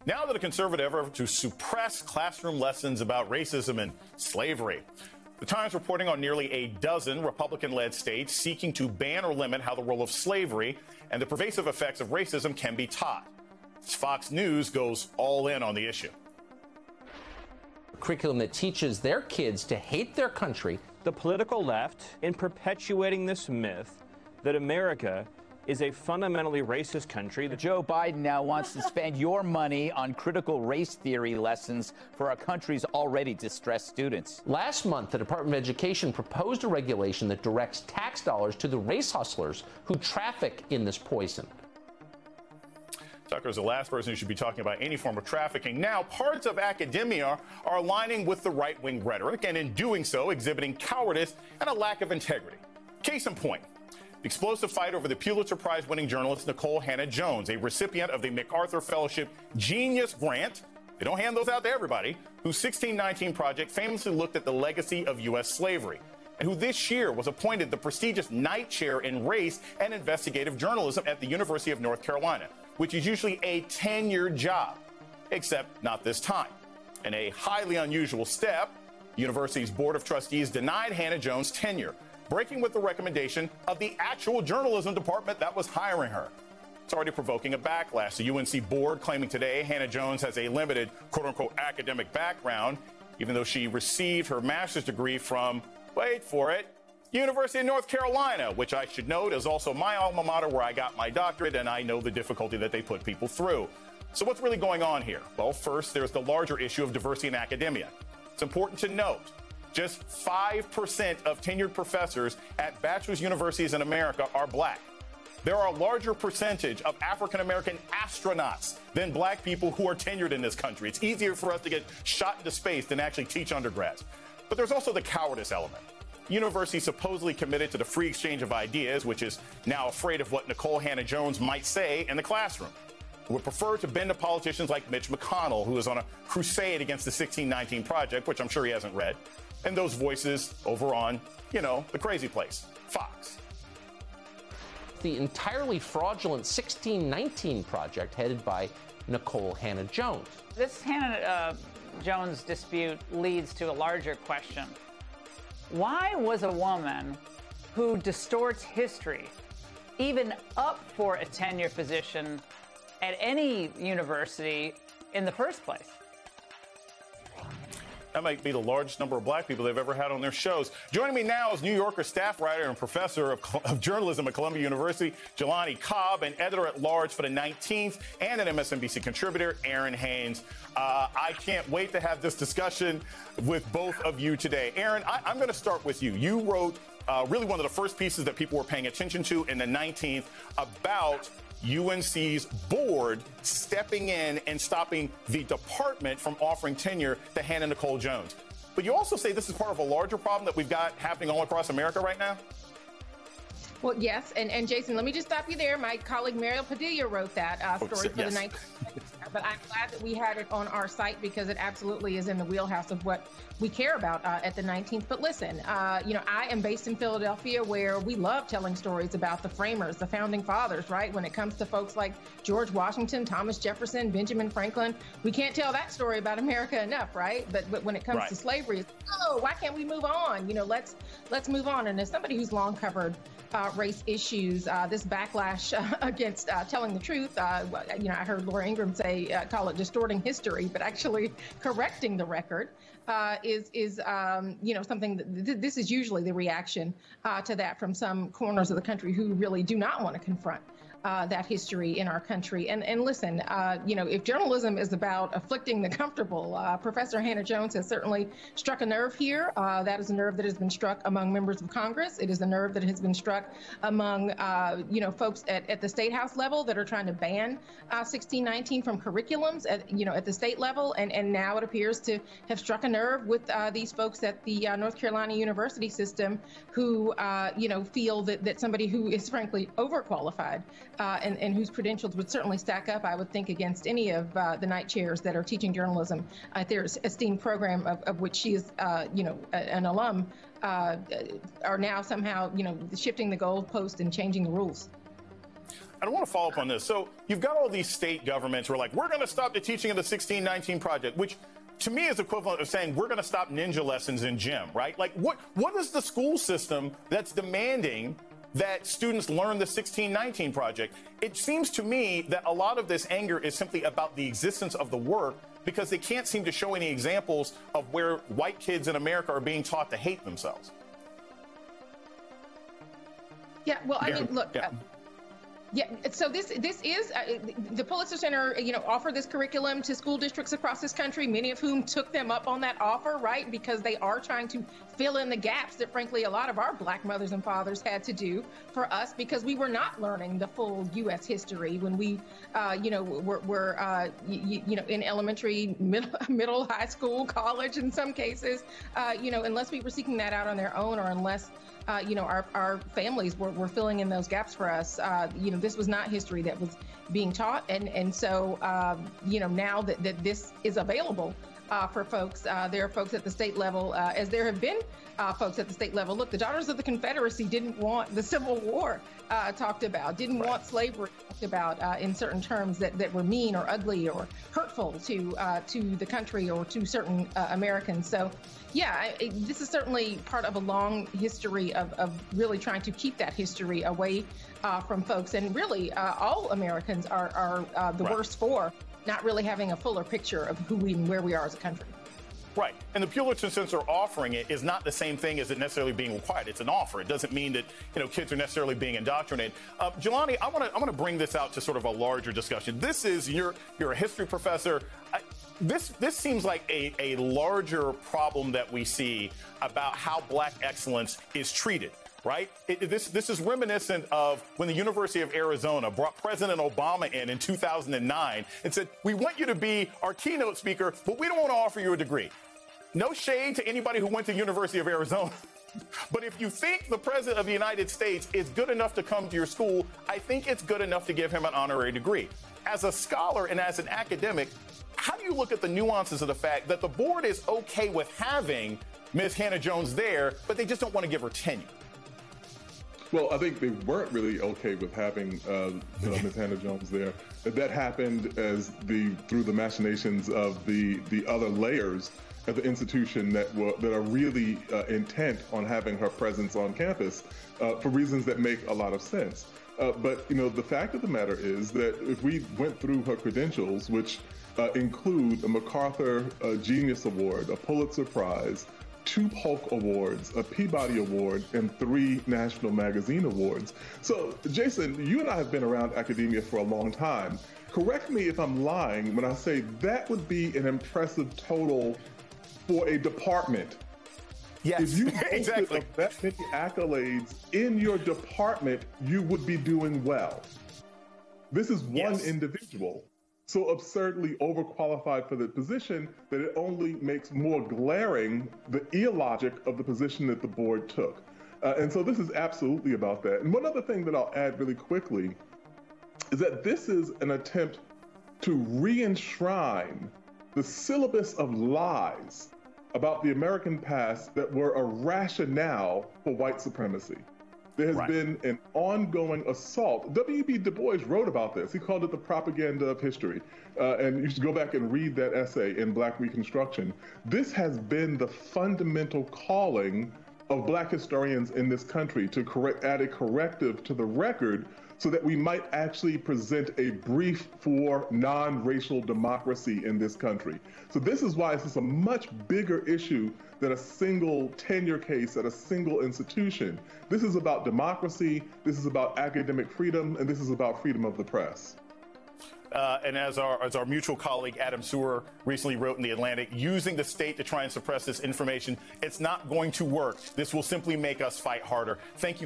Now that a conservative effort to suppress classroom lessons about racism and slavery. The Times reporting on nearly a dozen Republican-led states seeking to ban or limit how the role of slavery and the pervasive effects of racism can be taught. Fox News goes all in on the issue. A curriculum that teaches their kids to hate their country. The political left, in perpetuating this myth that America is a fundamentally racist country. Joe Biden now wants to spend your money on critical race theory lessons for our country's already distressed students. Last month, the Department of Education proposed a regulation that directs tax dollars to the race hustlers who traffic in this poison. Tucker is the last person who should be talking about any form of trafficking. Now, parts of academia are aligning with the right-wing rhetoric, and in doing so, exhibiting cowardice and a lack of integrity. Case in point, the explosive fight over the Pulitzer Prize-winning journalist Nikole Hannah-Jones, a recipient of the MacArthur Fellowship Genius Grant. They don't hand those out to everybody, whose 1619 project famously looked at the legacy of U.S. slavery, and who this year was appointed the prestigious Knight Chair in Race and Investigative Journalism at the University of North Carolina, which is usually a tenured job, except not this time. In a highly unusual step, the university's Board of Trustees denied Hannah-Jones tenure, breaking with the recommendation of the actual journalism department that was hiring her. It's already provoking a backlash. The UNC board claiming today Hannah-Jones has a limited, quote-unquote, academic background, even though she received her master's degree from, wait for it, University of North Carolina, which I should note is also my alma mater where I got my doctorate, and I know the difficulty that they put people through. So what's really going on here? Well, first, there's the larger issue of diversity in academia. It's important to note just 5% of tenured professors at bachelor's universities in America are black. There are a larger percentage of African-American astronauts than black people who are tenured in this country. It's easier for us to get shot into space than actually teach undergrads. But there's also the cowardice element. University supposedly committed to the free exchange of ideas, which is now afraid of what Nikole Hannah-Jones might say in the classroom. Would prefer to bend to politicians like Mitch McConnell, who is on a crusade against the 1619 Project, which I'm sure he hasn't read, and those voices over on, the crazy place, Fox. The entirely fraudulent 1619 Project headed by Nikole Hannah-Jones. This Hannah-Jones dispute leads to a larger question. Why was a woman who distorts history even up for a tenure position at any university in the first place? That might be the largest number of black people they've ever had on their shows. Joining me now is New Yorker staff writer and professor of journalism at Columbia University, Jelani Cobb, and editor-at-large for the 19th and an MSNBC contributor, Errin Haines. I can't wait to have this discussion with both of you today. Errin, I'm going to start with you. You wrote really one of the first pieces that people were paying attention to in the 19th about UNC's board stepping in and stopping the department from offering tenure to Hannah Nikole Jones. But you also say this is part of a larger problem that we've got happening all across America right now? Well, yes. And Jason, let me just stop you there. My colleague Mariel Padilla wrote that story for the 19th. But I'm glad that we had it on our site because it absolutely is in the wheelhouse of what we care about at the 19th. But listen, I am based in Philadelphia where we love telling stories about the framers, the founding fathers, right? When it comes to folks like George Washington, Thomas Jefferson, Benjamin Franklin, we can't tell that story about America enough, right? But when it comes to slavery, it's, why can't we move on? Let's move on. And as somebody who's long covered race issues, this backlash against telling the truth. I heard Laura Ingraham call it distorting history, but actually correcting the record is something that this is usually the reaction to that from some corners of the country who really do not want to confront that history in our country. And listen, if journalism is about afflicting the comfortable, Professor Hannah-Jones has certainly struck a nerve here. That is a nerve that has been struck among members of Congress. It is a nerve that has been struck among, folks at the State House level that are trying to ban 1619 from curriculums at the state level. And now it appears to have struck a nerve with these folks at the North Carolina University system who, feel that somebody who is frankly overqualified and whose credentials would certainly stack up, I would think, against any of the Knight chairs that are teaching journalism at their esteemed program of which she is, an alum, are now somehow, shifting the goalpost and changing the rules. I want to follow up on this. So you've got all these state governments who are like, we're going to stop the teaching of the 1619 Project, which to me is equivalent of saying we're going to stop ninja lessons in gym, right? Like what is the school system that's demanding that students learn the 1619 Project? It seems to me that a lot of this anger is simply about the existence of the work, because they can't seem to show any examples of where white kids in America are being taught to hate themselves. Yeah, well, I mean, look. Yeah, so this is the Pulitzer Center, offer this curriculum to school districts across this country, many of whom took them up on that offer, right? Because they are trying to fill in the gaps that, frankly, a lot of our Black mothers and fathers had to do for us, because we were not learning the full U.S. history when we, were in elementary, middle, high school, college, in some cases, unless we were seeking that out on their own, or unless our families were filling in those gaps for us. This was not history that was being taught. And so, now that this is available for folks, there are folks at the state level, as there have been folks at the state level. Look, the Daughters of the Confederacy didn't want the Civil War talked about, didn't want slavery talked about in certain terms that were mean or ugly or hurtful to the country or to certain Americans. So, yeah, this is certainly part of a long history of really trying to keep that history away from folks. And really, all Americans are the worst for not really having a fuller picture of who we and where we are as a country. Right. And the Pulitzer Center offering it is not the same thing as it necessarily being required. It's an offer. It doesn't mean that, kids are necessarily being indoctrinated. Jelani, I want to bring this out to sort of a larger discussion. This is, you're a history professor. This seems like a larger problem that we see about how Black excellence is treated. Right? This is reminiscent of when the University of Arizona brought President Obama in 2009 and said, we want you to be our keynote speaker, but we don't want to offer you a degree. No shade to anybody who went to the University of Arizona. But if you think the President of the United States is good enough to come to your school, I think it's good enough to give him an honorary degree. As a scholar and as an academic, how do you look at the nuances of the fact that the board is okay with having Ms. Hannah-Jones there, but they just don't want to give her tenure? Well, I think they weren't really okay with having Ms. Hannah-Jones there. That happened through the machinations of the other layers of the institution that are really intent on having her presence on campus for reasons that make a lot of sense. But the fact of the matter is that if we went through her credentials, which include a MacArthur Genius Award, a Pulitzer Prize, 2 Polk Awards, a Peabody Award, and 3 National Magazine Awards. So, Jason, you and I have been around academia for a long time. Correct me if I'm lying when I say that would be an impressive total for a department. Yes, if you exactly. That many accolades in your department, you would be doing well. This is one individual, so absurdly overqualified for the position that it only makes more glaring the illogic of the position that the board took. And so this is absolutely about that. And one other thing that I'll add really quickly is that this is an attempt to re-enshrine the syllabus of lies about the American past that were a rationale for white supremacy. There has been an ongoing assault. W.E.B. Du Bois wrote about this. He called it the propaganda of history. And you should go back and read that essay in Black Reconstruction. This has been the fundamental calling of Black historians in this country to add a corrective to the record so that we might actually present a brief for non-racial democracy in this country. So this is why this is a much bigger issue than a single tenure case at a single institution. This is about democracy, this is about academic freedom, and this is about freedom of the press. And as our mutual colleague Adam Sewer recently wrote in The Atlantic, using the state to try and suppress this information, it's not going to work. This will simply make us fight harder. Thank you, guys.